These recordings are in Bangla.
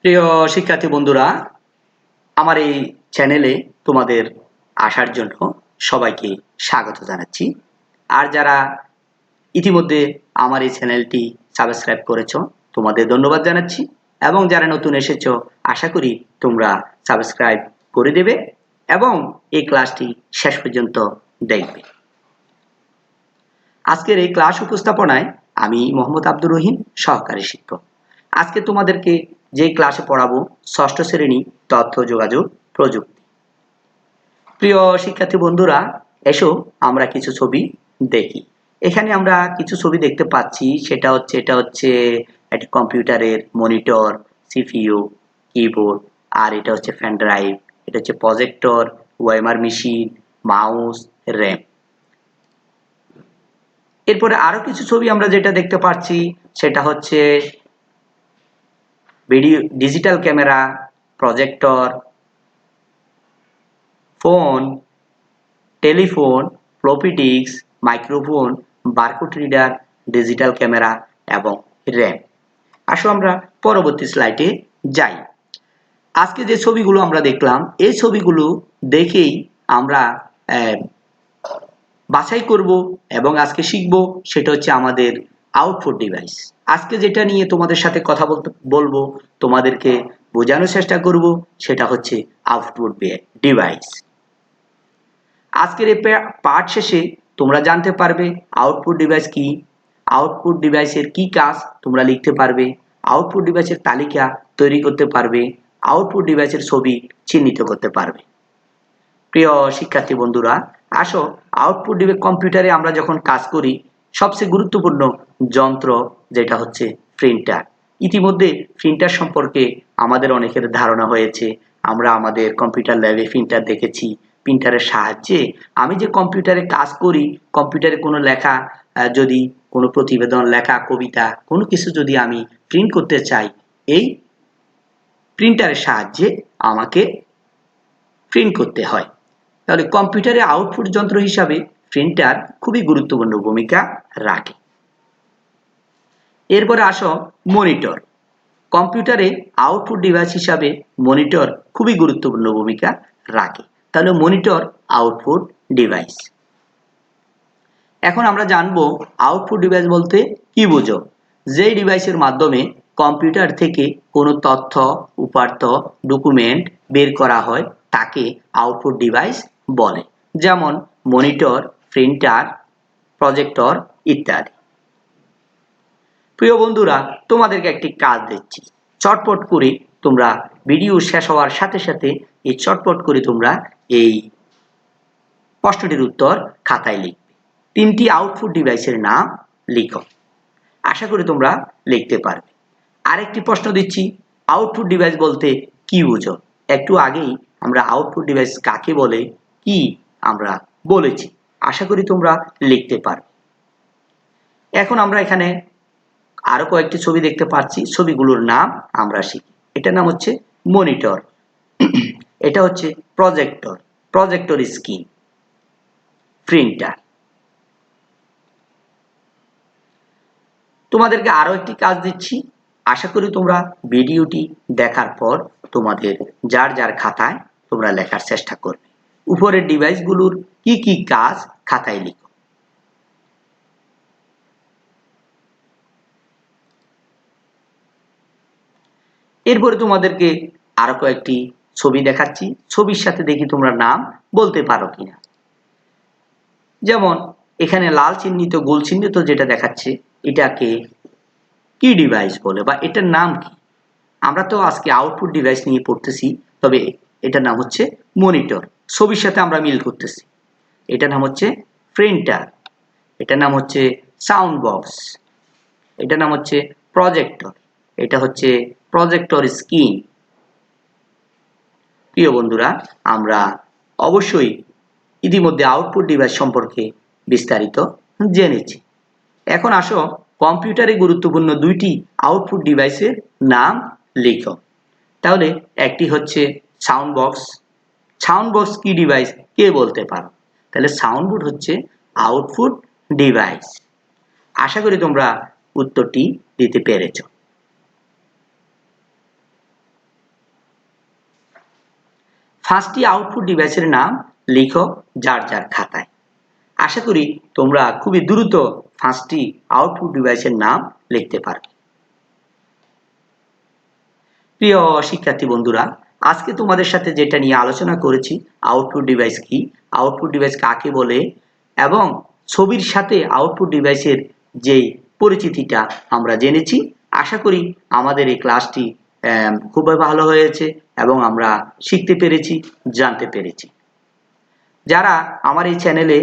প্রিয় শিক্ষার্থী বন্ধুরা, আমার এই চ্যানেলে তোমাদের আসার জন্য সবাইকে স্বাগত জানাচ্ছি। আর যারা ইতিমধ্যে আমার এই চ্যানেলটি সাবস্ক্রাইব করেছো, তোমাদের ধন্যবাদ জানাচ্ছি। এবং যারা নতুন এসেছো, আশা করি তোমরা সাবস্ক্রাইব করে দেবে এবং এই ক্লাসটি শেষ পর্যন্ত দেখবে। আজকের এই ক্লাস উপস্থাপনায় আমি মোহাম্মদ আব্দুর রহিম, সহকারী শিক্ষক। আজকে তোমাদেরকে যে ক্লাসে পড়াবো ষষ্ঠ শ্রেণী তথ্য যোগাযোগ প্রযুক্তি। প্রিয় শিক্ষার্থী বন্ধুরা, এসো আমরা কিছু ছবি দেখি। এখানে আমরা কিছু ছবি দেখতে পাচ্ছি। এটা হচ্ছে একটি কম্পিউটারের মনিটর, সিপিইউ, কিবোর্ড, আর এটা হচ্ছে ফ্যান ড্রাইভ, এটা হচ্ছে projector, OMR machine, mouse, RAM. এরপরে আরো কিছু ছবি আমরা যেটা দেখতে পাচ্ছি সেটা হচ্ছে video, digital camera, projector, phone, telephone, floppy disk, microphone, barcode reader, digital camera এবং র্যাম। আসো আমরা পরবর্তী স্লাইডে যাই। আজকে যে ছবিগুলো আমরা দেখলাম, এই ছবিগুলো দেখেই আমরা বাছাই করব এবং আজকে শিখব সেটা হচ্ছে আমাদের আউটপুট ডিভাইস। আজকে যেটা নিয়ে তোমাদের সাথে কথা বলবো, তোমাদেরকে বোঝানোর চেষ্টা করব সেটা হচ্ছে আউটপুট ডিভাইস। আজকের এই পার্ট শেষে তোমরা জানতে পারবে আউটপুট ডিভাইস কি, আউটপুট ডিভাইসের কি কাজ তোমরা লিখতে পারবে, আউটপুট ডিভাইসের তালিকা তৈরি করতে পারবে, আউটপুট ডিভাইসের ছবি চিহ্নিত করতে পারবে। প্রিয় শিক্ষার্থী বন্ধুরা, আসো আউটপুট ডিভাইস কম্পিউটারে আমরা যখন কাজ করি, সবচেয়ে গুরুত্বপূর্ণ যন্ত্র যেটা হচ্ছে প্রিন্টার। ইতিমধ্যে প্রিন্টার সম্পর্কে আমাদের অনেকের ধারণা হয়েছে। আমরা আমাদের কম্পিউটার ল্যাবে প্রিন্টার দেখেছি। প্রিন্টারের সাহায্যে আমি যে কম্পিউটারে কাজ করি, কম্পিউটারে কোনো লেখা, যদি কোনো প্রতিবেদন, লেখা, কবিতা, কোনো কিছু যদি আমি প্রিন্ট করতে চাই, এই প্রিন্টারের সাহায্যে আমাকে প্রিন্ট করতে হয়। তাহলে কম্পিউটারে আউটপুট যন্ত্র হিসাবে প্রিন্টার খুবই গুরুত্বপূর্ণ ভূমিকা রাখে। এরপরে আসো মনিটর। কম্পিউটারে আউটপুট ডিভাইস হিসাবে মনিটর খুবই গুরুত্বপূর্ণ ভূমিকা রাখে। তাহলে মনিটর আউটপুট ডিভাইস। এখন আমরা জানবো আউটপুট ডিভাইস বলতে কি বোঝো। যেই ডিভাইসের মাধ্যমে কম্পিউটার থেকে কোনো তথ্য, উপাত্ত, ডকুমেন্ট বের করা হয় তাকে আউটপুট ডিভাইস বলে। যেমন মনিটর, প্রিন্টার, প্রজেক্টর ইত্যাদি। প্রিয় বন্ধুরা, তোমাদেরকে একটি কাজ দিচ্ছি। চটপট করে তোমরা ভিডিও শেষ হওয়ার সাথে সাথে এই চটপট করে তোমরা এই প্রশ্নটির উত্তর খাতায় লিখবে। 3টি আউটপুট ডিভাইসের নাম লিখো। আশা করি তোমরা লিখতে পারবে। আরেকটি প্রশ্ন দিচ্ছি, আউটপুট ডিভাইস বলতে কি বুঝো? একটু আগেই আমরা আউটপুট ডিভাইস কাকে বলে কি আমরা বলেছি। আশা করি তোমরা লিখতে পারবে। এখন আমরা এখানে আরো কয়েকটি ছবি দেখতে পাচ্ছি। ছবিগুলোর নাম আমরা শিখি। এটার নাম হচ্ছে মনিটর, এটা হচ্ছে প্রজেক্টর, প্রজেক্টর স্ক্রিন, প্রিন্টার। তোমাদেরকে আরো একটি কাজ দিচ্ছি। আশা করি তোমরা ভিডিওটি দেখার পর তোমাদের যার যার খাতায় তোমরা লেখার চেষ্টা করবে। উপরের ডিভাইসগুলোর কি কি কাজ খাতায় লিখো। এরপরে তোমাদেরকে আরো কয়েকটি ছবি দেখাচ্ছি। ছবির সাথে দেখি তোমরা নাম বলতে পারো কিনা। যেমন এখানে লাল চিহ্নিত, গোল চিহ্নিত যেটা দেখাচ্ছে, এটাকে কি ডিভাইস বলে বা এটার নাম কি? আমরা তো আজকে আউটপুট ডিভাইস নিয়ে পড়তেছি, তবে এটার নাম হচ্ছে মনিটর। ছবির সাথে আমরা মিল করতেছি। এটার নাম হচ্ছে প্রিন্টার, এটার নাম হচ্ছে সাউন্ড বক্স, এটার নাম হচ্ছে প্রজেক্টর, এটা হচ্ছে প্রজেক্টর স্ক্রিন। প্রিয় বন্ধুরা, আমরা অবশ্যই ইতিমধ্যে আউটপুট ডিভাইস সম্পর্কে বিস্তারিত জেনেছি। এখন আসো কম্পিউটারে গুরুত্বপূর্ণ 2টি আউটপুট ডিভাইসের নাম লিখো। তাহলে একটি হচ্ছে সাউন্ড বক্স। সাউন্ড বক্স কি ডিভাইস কে বলতে পারো? তাহলে সাউন্ড বোর্ড হচ্ছে আউটপুট ডিভাইস। আশা করি তোমরা উত্তরটি দিতে পেরেছো। 5টি আউটপুট ডিভাইসের নাম লিখো যার যার খাতায়। আশা করি তোমরা খুবই দ্রুত 5টি আউটপুট ডিভাইসের নাম লিখতে পারবে। প্রিয় শিক্ষার্থী বন্ধুরা, আজকে তোমাদের সাথে যেটা নিয়ে আলোচনা করেছি, আউটপুট ডিভাইস কি, আউটপুট ডিভাইস কাকে বলে এবং ছবির সাথে আউটপুট ডিভাইসের যেই পরিচিতিটা আমরা জেনেছি। আশা করি আমাদের এই ক্লাসটি খুবই ভালো হয়েছে এবং আমরা শিখতে পেরেছি, জানতে পেরেছি। যারা আমার এই চ্যানেলে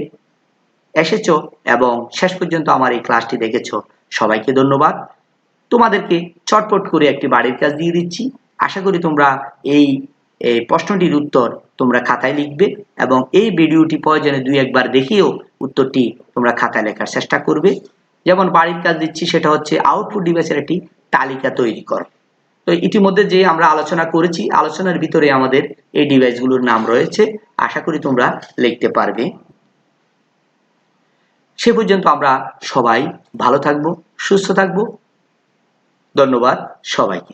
এসেছো এবং শেষ পর্যন্ত আমার এই ক্লাসটি দেখেছো, সবাইকে ধন্যবাদ। তোমাদেরকে চটপট করে একটি বাড়ির কাজ দিয়ে দিচ্ছি। আশা করি তোমরা এই প্রশ্নটির উত্তর তোমরা খাতায় লিখবে এবং এই ভিডিওটি প্রয়োজনে 2-1 বার দেখেও উত্তরটি তোমরা খাতায় লেখার চেষ্টা করবে। যেমন বাড়ির কাজ দিচ্ছি, সেটা হচ্ছে আউটপুট ডিভাইসের একটি তালিকা তৈরি করো। তো ইতিমধ্যে যে আমরা আলোচনা করেছি, আলোচনার ভিতরে আমাদের এই ডিভাইসগুলোর নাম রয়েছে। আশা করি তোমরা লিখতে পারবে। সে পর্যন্ত আমরা সবাই ভালো থাকবো, সুস্থ থাকবো। ধন্যবাদ সবাইকে।